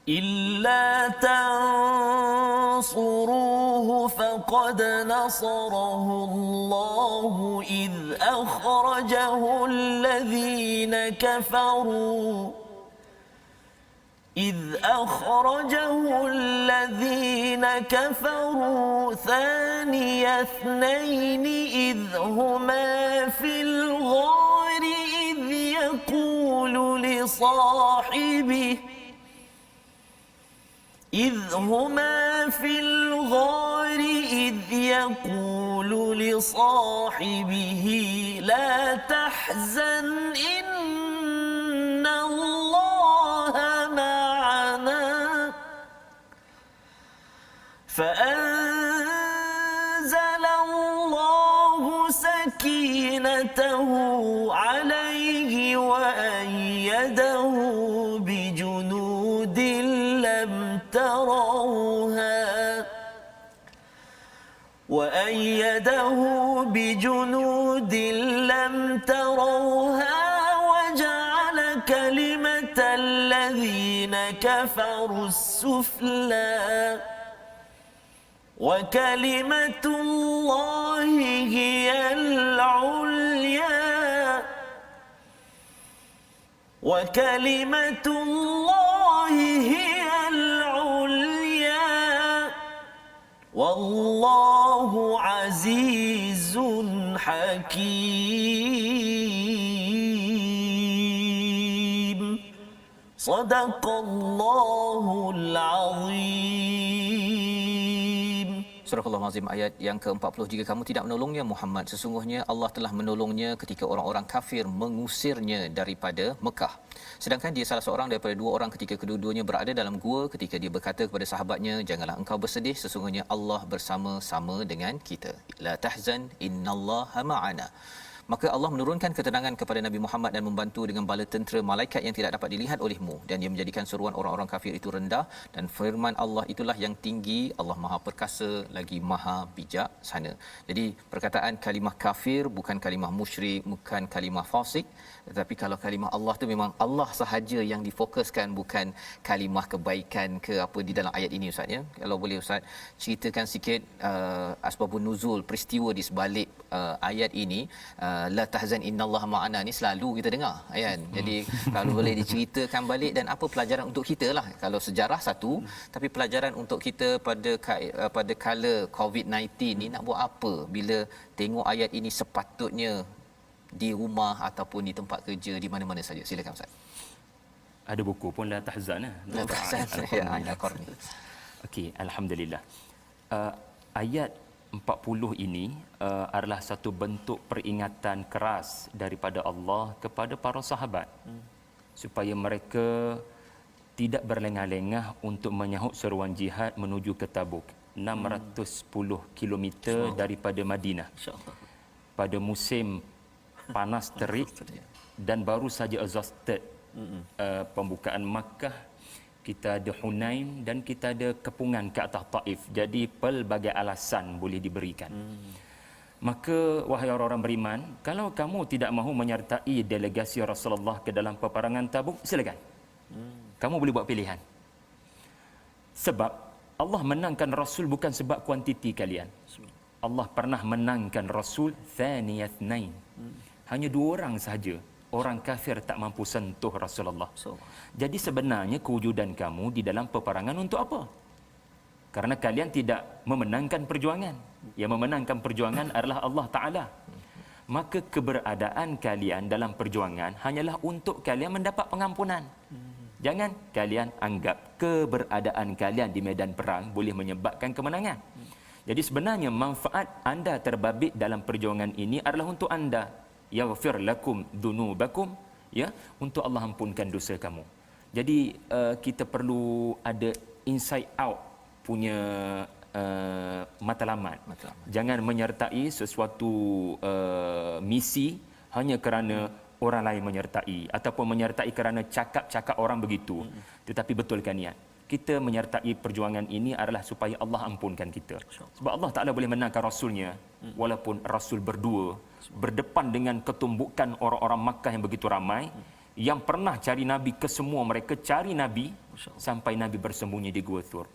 B: إلا تنصروه فقد نصره الله إذ أخرجه الذين كفروا ثاني اثنين إذ هما في الغار إذ يقول لصاحبه لا تحزن إن الله معنا فأنزل الله سكينته عليه وأيده بجنود لم تروها وجعل كلمة الذين كفروا السفلى وكلمة الله هي العليا Wallahu azizun hakim. Sadaqallahul azim.
C: Surah Al-Azim ayat yang ke-40, jika kamu tidak menolongnya Muhammad, sesungguhnya Allah telah menolongnya ketika orang-orang kafir mengusirnya daripada Mekah. Sedangkan dia salah seorang daripada dua orang ketika kedua-duanya berada dalam gua ketika dia berkata kepada sahabatnya, janganlah engkau bersedih, sesungguhnya Allah bersama-sama dengan kita. La tahzan innallaha ma'ana. Maka Allah menurunkan ketenangan kepada Nabi Muhammad dan membantu dengan bala tentera malaikat yang tidak dapat dilihat olehmu, dan dia menjadikan seruan orang-orang kafir itu rendah, dan firman Allah itulah yang tinggi, Allah Maha Perkasa lagi Maha Bijaksana. Jadi perkataan kalimah kafir bukan kalimah musyrik, bukan kalimah fasik, tetapi kalau kalimah Allah tu memang Allah sahaja yang difokuskan, bukan kalimah kebaikan ke apa di dalam ayat ini Ustaz ya. Kalau boleh Ustaz ceritakan sikit asbabun nuzul, peristiwa di sebalik ayat ini. La tahzan innallaha ma'ana ni selalu kita dengar kan. Jadi kalau boleh diceritakan balik dan apa pelajaran untuk kita lah. Kalau sejarah satu, tapi pelajaran untuk kita pada kala COVID-19 ni nak buat apa bila tengok ayat ini, sepatutnya di rumah ataupun di tempat kerja, di mana-mana saja. Silakan Ustaz.
D: Ada buku pun La Tahzan.
C: La tahzan ya Al-Qarni.
D: Okey, alhamdulillah. Ayat 40 ini adalah satu bentuk peringatan keras daripada Allah kepada para sahabat supaya mereka tidak berlengah-lengah untuk menyahut seruan jihad menuju ke Tabuk, 610 km daripada Madinah, pada musim panas terik, dan baru saja exhausted pembukaan Makkah. Kita ada Hunain dan kita ada kepungan ke atas Taif. Jadi pelbagai alasan boleh diberikan. Maka wahai orang-orang beriman, kalau kamu tidak mahu menyertai delegasi Rasulullah ke dalam peperangan Tabuk, silakan. Kamu boleh buat pilihan. Sebab Allah menangkan Rasul bukan sebab kuantiti kalian. Allah pernah menangkan Rasul thaniyatnain. Hanya dua orang sahaja. Orang kafir tak mampu sentuh Rasulullah. Jadi sebenarnya kewujudan kamu di dalam peperangan untuk apa? Karena kalian tidak memenangkan perjuangan. Yang memenangkan perjuangan adalah Allah Ta'ala. Maka keberadaan kalian dalam perjuangan hanyalah untuk kalian mendapat pengampunan. Jangan kalian anggap keberadaan kalian di medan perang boleh menyebabkan kemenangan. Jadi sebenarnya manfaat anda terbabit dalam perjuangan ini adalah untuk anda. Yaghfir lakum dhunubakum, ya, untuk Allah ampunkan dosa kamu. Jadi kita perlu ada inside out punya matlamat. Jangan menyertai sesuatu misi hanya kerana orang lain menyertai ataupun menyertai kerana cakap-cakap orang begitu. Tetapi betulkan niat. Kita menyertai perjuangan ini adalah supaya Allah ampunkan kita. Sebab Allah Ta'ala boleh menangkan Rasulnya walaupun Rasul berdua berdepan dengan ketumbukan orang-orang Makkah yang begitu ramai, yang pernah cari Nabi ke semua mereka, cari Nabi sampai Nabi bersembunyi di Gua Thur.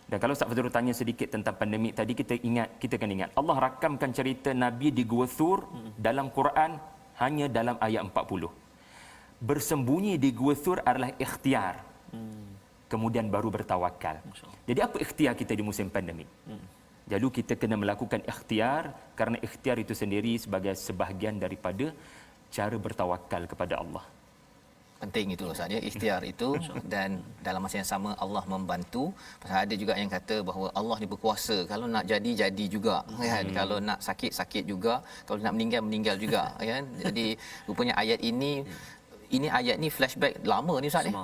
D: Dan kalau Ustaz Fazrul tanya sedikit tentang pandemik tadi, kita kena ingat Allah rakamkan cerita Nabi di Gua Thur dalam Quran hanya dalam ayat 40. Bersembunyi di Gua Thur adalah ikhtiar. Kemudian baru bertawakal. Jadi apa ikhtiar kita di musim pandemik? Jadi kita kena melakukan ikhtiar, kerana ikhtiar itu sendiri sebagai sebahagian daripada cara bertawakal kepada Allah.
C: Penting itu Ustaz ya, ikhtiar itu. Dan dalam masa yang sama Allah membantu. Pasal ada juga yang kata bahawa Allah ni berkuasa, kalau nak jadi juga kan, kalau nak sakit juga, kalau nak meninggal juga kan. Jadi rupanya ayat ini ayat ni flashback lama ni Ustaz ni.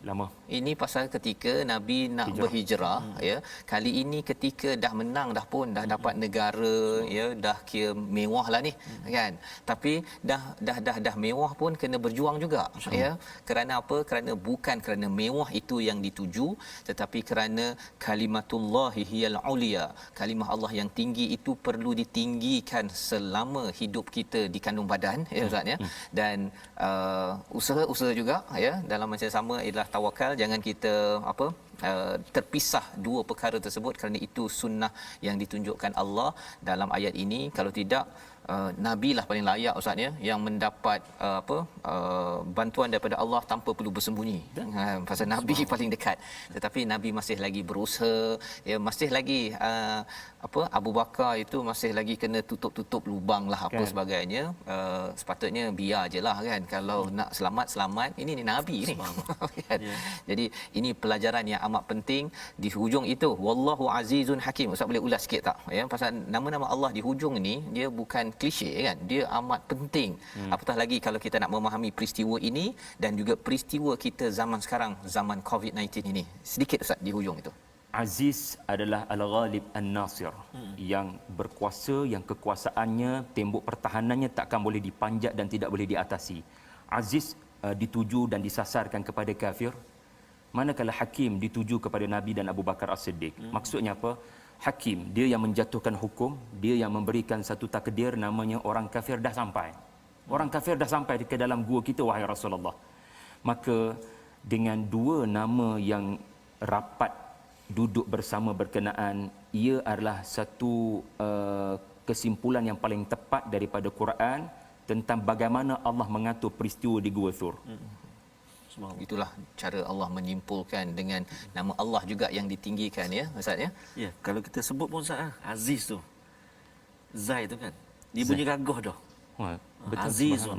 D: Lama.
C: Ini pasal ketika Nabi nak berhijrah ya. Kali ini ketika dah menang dah pun dah dapat negara ya, dah kira mewah lah ni kan. Tapi dah mewah pun kena berjuang juga ya. Kerana apa? Kerana bukan kerana mewah itu yang dituju, tetapi kerana kalimatullahi hiyal ulia. Kalimah Allah yang tinggi itu perlu ditinggikan selama hidup kita di kandung badan ya Ustaz ya. Dan usaha juga ya dalam masa yang sama ialah tawakal. Jangan kita terpisah dua perkara tersebut, kerana itu sunnah yang ditunjukkan Allah dalam ayat ini. Kalau tidak nabi lah paling layak ustaz ya yang mendapat bantuan daripada Allah tanpa perlu bersembunyi. Pasal nabi paling dekat. Tetapi nabi masih lagi berusaha, ya masih lagi Abu Bakar itu masih lagi kena tutup lubang lah apa sebagainya. Sepatutnya biar jelah kan, kalau nak selamat ini ni nabi ni kan? Jadi ini pelajaran yang amat penting. Di hujung itu wallahu azizun hakim, ustaz boleh ulas sikit tak ya, pasal nama-nama Allah di hujung ni dia bukan klise kan, dia amat penting. Apatah lagi kalau kita nak memahami peristiwa ini dan juga peristiwa kita zaman sekarang, zaman COVID-19 ini. Sedikit ustaz di hujung itu.
D: Aziz adalah Al-Ghalib An-Nasir, yang berkuasa, yang kekuasaannya, tembok pertahanannya takkan boleh dipanjat dan tidak boleh diatasi. Aziz dituju dan disasarkan kepada kafir, manakala Hakim dituju kepada Nabi dan Abu Bakar As-Siddiq. Maksudnya apa? Hakim, dia yang menjatuhkan hukum, dia yang memberikan satu takdir, namanya orang kafir dah sampai. Orang kafir dah sampai ke dalam gua kita, wahai Rasulullah. Maka dengan dua nama yang rapat duduk bersama berkenaan, ia adalah satu kesimpulan yang paling tepat daripada Quran tentang bagaimana Allah mengatur peristiwa di Gua Thur.
C: Itulah cara Allah menyimpulkan dengan nama Allah juga yang ditinggikan ya ustaz ya.
B: Ya, kalau kita sebut pun Ustaz, Aziz tu, Zai tu kan, dia bunyi gagah dah.
D: Wah, betul.
B: Aziz tu,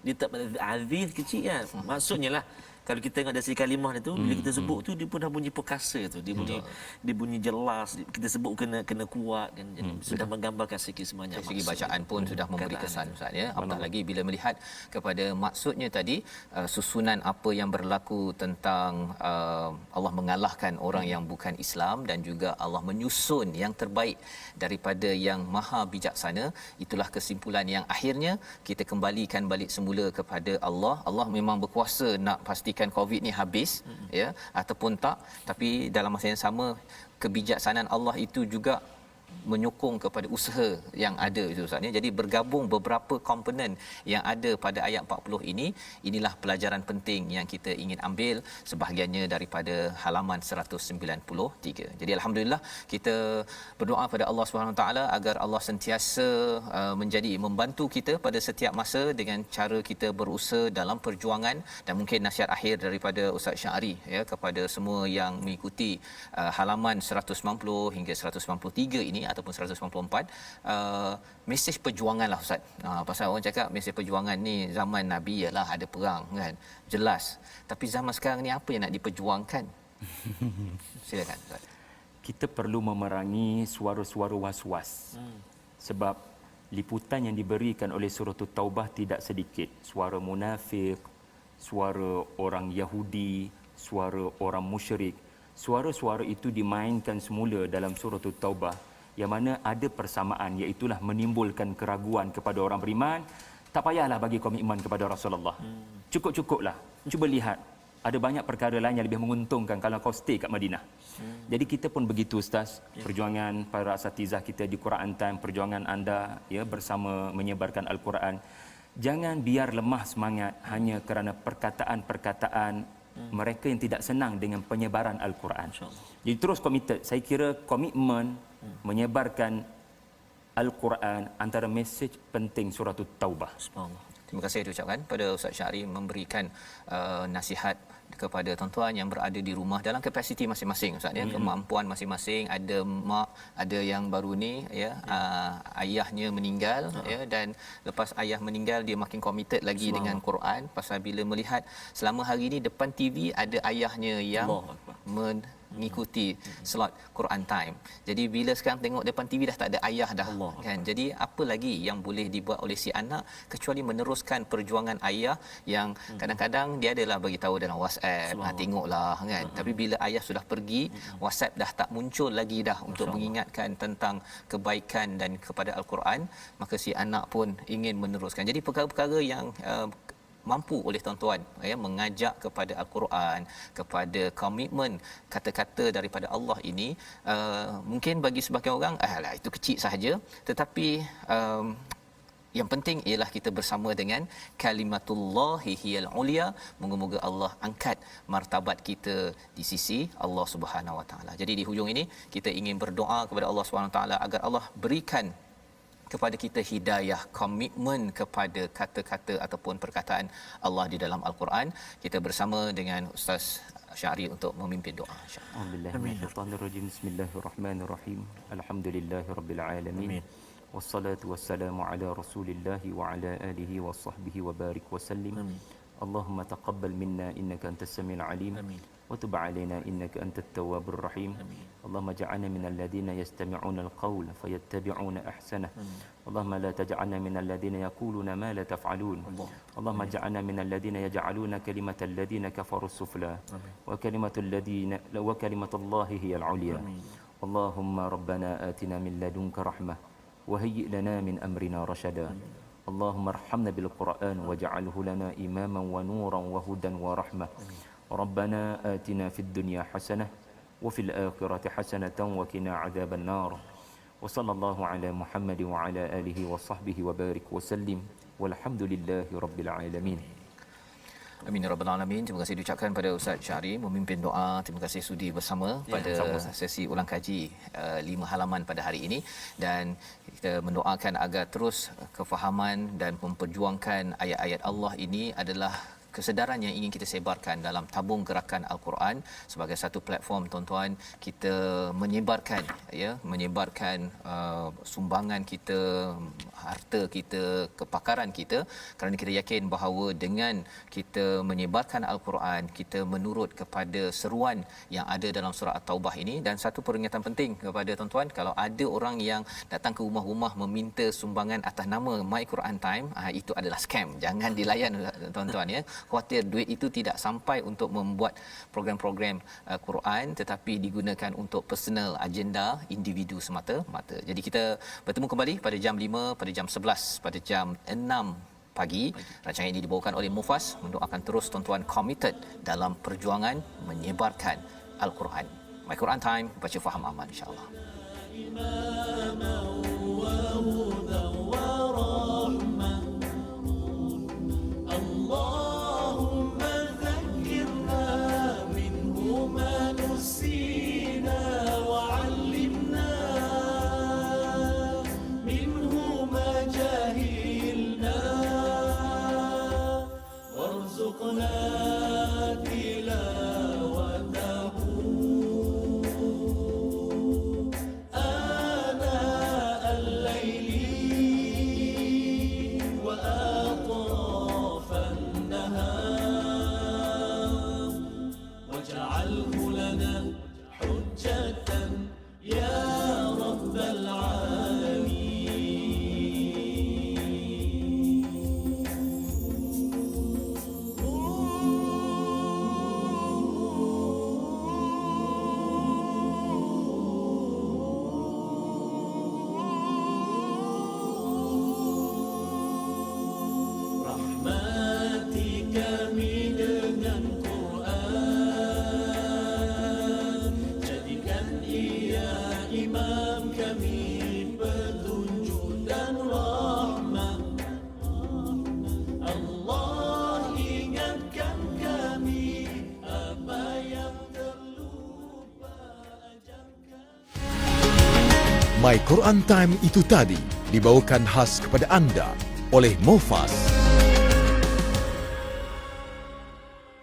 B: dia tak Aziz kecil kan. Maksudnya lah, kalau kita tengok dari segi kalimah itu, bila kita sebut tu dia pun dah bunyi perkasa tu, dia bunyi jelas, kita sebut kena kuat kan, sudah menggambarkan sikit sebanyak.
C: Dari segi bacaan pun sudah memberi kesan ustaz ya. Apatah lagi bila melihat kepada maksudnya tadi, susunan apa yang berlaku tentang Allah mengalahkan orang yang bukan Islam dan juga Allah menyusun yang terbaik daripada yang maha bijaksana. Itulah kesimpulan yang akhirnya kita kembalikan balik semula kepada Allah. Allah memang berkuasa nak pastikan COVID ni habis ya ataupun tak, tapi dalam masa yang sama kebijaksanaan Allah itu juga menyokong kepada usaha yang ada itu ustaz ya. Jadi bergabung beberapa komponen yang ada pada ayat 40 ini, inilah pelajaran penting yang kita ingin ambil sebahagiannya daripada halaman 193. Jadi alhamdulillah kita berdoa pada Allah Subhanahu taala agar Allah sentiasa menjadi membantu kita pada setiap masa dengan cara kita berusaha dalam perjuangan. Dan mungkin nasihat akhir daripada Ustaz Syahri ya kepada semua yang mengikuti halaman 190 hingga 193 ini ataupun 194, mesej perjuangan lah ustaz. Pasal orang cakap mesej perjuangan ni zaman Nabi ialah ada perang kan, jelas. Tapi zaman sekarang ni apa yang nak diperjuangkan? Silakan ustaz.
D: Kita perlu memerangi suara-suara was-was. Sebab liputan yang diberikan oleh surah Taubah tidak sedikit. Suara munafik, suara orang Yahudi, suara orang musyrik. Suara-suara itu dimainkan semula dalam surah Taubah, yang mana ada persamaan, iaitulah menimbulkan keraguan kepada orang beriman. Tak payahlah bagi komitmen kepada Rasulullah. Cukup-cukuplah. Cuba lihat, ada banyak perkara lain yang lebih menguntungkan kalau kau stay kat Madinah. Jadi kita pun begitu ustaz. Perjuangan para asatizah kita di Quran Time, perjuangan anda ya bersama menyebarkan Al-Quran. Jangan biar lemah semangat hanya kerana perkataan-perkataan mereka yang tidak senang dengan penyebaran Al-Quran. Jadi terus committed. Saya kira komitmen menyebarkan Al-Quran antara mesej penting surah Taubah.
C: Subhanallah. Terima kasih diucapkan pada Ustaz Syahri memberikan nasihat kepada tuan-tuan yang berada di rumah dalam kapasiti masing-masing ustaz ya, kemampuan masing-masing. Ada mak, ada yang baru ni ya, ayahnya meninggal ya, dan lepas ayah meninggal dia makin committed lagi dengan Quran, pasal bila melihat selama hari ni depan TV ada ayahnya yang mengikuti slot Quran Time. Jadi bila sekarang tengok depan TV dah tak ada ayah dah kan. Jadi apa lagi yang boleh dibuat oleh si anak kecuali meneruskan perjuangan ayah yang kadang-kadang dia adalah bagi tahu dalam WhatsApp, tengoklah kan. Tapi bila ayah sudah pergi, WhatsApp dah tak muncul lagi dah untuk mengingatkan tentang kebaikan dan kepada Al-Quran, maka si anak pun ingin meneruskan. Jadi perkara-perkara yang mampu oleh tuan-tuan ya mengajak kepada Al-Quran, kepada komitmen kata-kata daripada Allah ini, mungkin bagi sebahagian orang alah itu kecil sahaja, tetapi yang penting ialah kita bersama dengan kalimatullahi hiyal ulia. Moga-moga Allah angkat martabat kita di sisi Allah Subhanahu Wa Taala. Jadi di hujung ini kita ingin berdoa kepada Allah Subhanahu Wa Taala agar Allah berikan kepada kita hidayah, komitmen kepada kata-kata ataupun perkataan Allah di dalam Al-Quran. Kita bersama dengan Ustaz Syahri untuk memimpin doa, insya-Allah.
D: Bismillahirrahmanirrahim. Bismillahirrahmanirrahim. Alhamdulillahirabbil alamin. Wassalatu wassalamu ala Rasulillah wa ala alihi wa sahbihi wa barik wa sallim. Allahumma taqabbal minna innaka antas samiul alim. وتب علينا إنك أنت التواب الرحيم. اللهم اجعلنا من الذين يستمعون القول فيتبعون أحسنه. اللهم لا تجعلنا من الذين يقولون ما لا تفعلون. اللهم اجعلنا من الذين يجعلون كلمة الذين كفروا السفلى وكلمة الله هي العليا. اللهم ربنا آتنا من لدنك رحمة وهيئ لنا من أمرنا رشدا. اللهم ارحمنا بالقرآن واجعله لنا إماما ونورا وهدى ورحمة. ربنا آتنا في الدنيا حسنة وفي الآخرة حسنة وقنا عذاب النار. وصلى الله على محمد وعلى آله وصحبه وبارك وسلم والحمد لله رب العالمين.
C: Amin ya rabbal alamin. Terima kasih diucapkan pada Ustaz Syahri memimpin doa. Terima kasih sudi bersama pada sesi ulang kaji 5 halaman pada hari ini, dan kita mendoakan agar terus kefahaman dan memperjuangkan ayat-ayat Allah ini adalah kesedaran yang ingin kita sebarkan dalam tabung gerakan Al-Quran sebagai satu platform. Tuan-tuan, kita menyebarkan sumbangan kita, harta kita, kepakaran kita, kerana kita yakin bahawa dengan kita menyebarkan Al-Quran, kita menurut kepada seruan yang ada dalam surah At-Taubah ini. Dan satu peringatan penting kepada tuan-tuan, kalau ada orang yang datang ke rumah-rumah meminta sumbangan atas nama My Quran Time, itu adalah scam. Jangan dilayan tuan-tuan ya. Khawatir duit itu tidak sampai untuk membuat program-program Quran, tetapi digunakan untuk personal agenda individu semata-mata. Jadi kita bertemu kembali pada jam 5, pada jam 11, pada jam 6 pagi. Rancangan ini dibawakan oleh Mufas. Mendoakan terus tuan-tuan committed dalam perjuangan menyebarkan Al-Quran. My Quran Time, baca faham aman, insya-Allah.
A: My Quran Time itu tadi dibawakan khas kepada anda oleh Mufas.